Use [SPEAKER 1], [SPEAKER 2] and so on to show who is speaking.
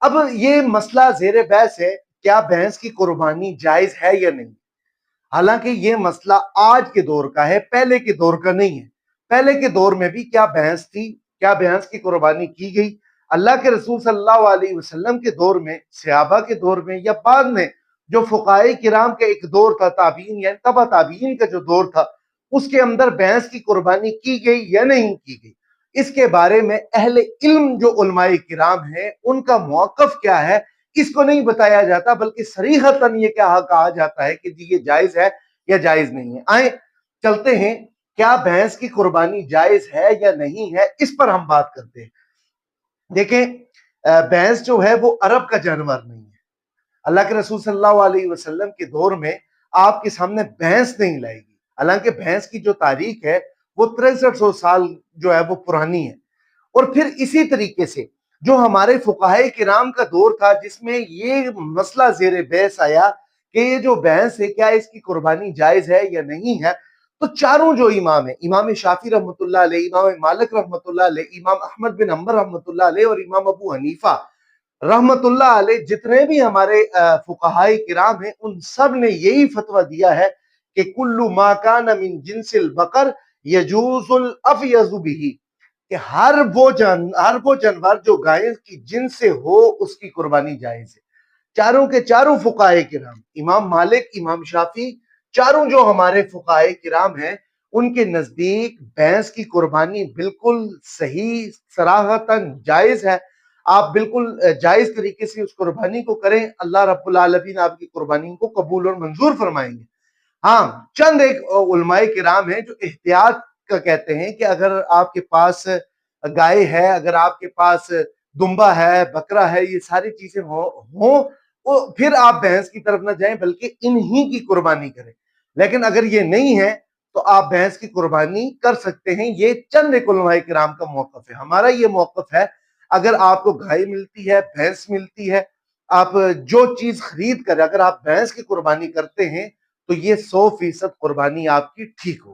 [SPEAKER 1] اب یہ مسئلہ زیر بحث ہے، کیا بھینس کی قربانی جائز ہے یا نہیں؟ حالانکہ یہ مسئلہ آج کے دور کا ہے، پہلے کے دور کا نہیں ہے۔ پہلے کے دور میں بھی کیا بھینس تھی، کیا بھینس کی قربانی کی گئی؟ اللہ کے رسول صلی اللہ علیہ وسلم کے دور میں، صحابہ کے دور میں، یا بعد میں جو فقہائے کرام کا ایک دور تھا، تابعین یعنی تبع تابعین کا جو دور تھا، اس کے اندر بھینس کی قربانی کی گئی یا نہیں کی گئی؟ اس کے بارے میں اہل علم جو علماء کرام ہیں ان کا موقف کیا ہے، اس کو نہیں بتایا جاتا، بلکہ صریحتاً یہ کہا جاتا ہے کہ جی یہ جائز ہے یا جائز نہیں ہے۔ آئیں چلتے ہیں، کیا بھینس کی قربانی جائز ہے یا نہیں ہے، اس پر ہم بات کرتے ہیں۔ دیکھیں، بھینس جو ہے وہ عرب کا جانور نہیں ہے۔ اللہ کے رسول صلی اللہ علیہ وسلم کے دور میں آپ کے سامنے بھینس نہیں لائے گی، حالانکہ بھینس کی جو تاریخ ہے وہ 6300 سال جو ہے وہ پرانی ہے۔ اور پھر اسی طریقے سے جو ہمارے فقہائے کرام کا دور تھا، جس میں یہ مسئلہ زیر بحث آیا کہ یہ جو بھینس ہے کیا اس کی قربانی جائز ہے یا نہیں ہے، تو چاروں جو امام ہیں، امام شافعی رحمۃ اللہ علیہ، امام مالک رحمۃ اللہ علیہ، امام احمد بن حنبل رحمۃ اللہ علیہ، اور امام ابو حنیفہ رحمت اللہ علیہ، جتنے بھی ہمارے فقہائے کرام ہیں، ان سب نے یہی فتویٰ دیا ہے کہ کل ما کان من جنس البقر یجوز الافیض بہ، کہ ہر وہ جانور جو گائے کی جنس سے ہو اس کی قربانی جائز ہے۔ چاروں کے چاروں فقہائے کرام، امام مالک، امام شافعی، چاروں جو ہمارے فقہائے کرام ہیں، ان کے نزدیک بھینس کی قربانی بالکل صحیح، صراحتاً جائز ہے۔ آپ بالکل جائز طریقے سے اس قربانی کو کریں، اللہ رب العالمین آپ کی قربانی کو قبول اور منظور فرمائیں گے۔ ہاں، چند ایک علماء کرام ہیں جو احتیاط کا کہتے ہیں کہ اگر آپ کے پاس گائے ہے، اگر آپ کے پاس دمبا ہے، بکرا ہے، یہ ساری چیزیں ہوں پھر آپ بھینس کی طرف نہ جائیں بلکہ انہی کی قربانی کریں۔ لیکن اگر یہ نہیں ہے تو آپ بھینس کی قربانی کر سکتے ہیں۔ یہ چند ایک علماء کرام کا موقف ہے۔ ہمارا یہ موقف ہے، اگر آپ کو گائے ملتی ہے، بھینس ملتی ہے، آپ جو چیز خرید کر اگر آپ بھینس کی قربانی کرتے ہیں تو یہ 100% قربانی آپ کی ٹھیک ہو۔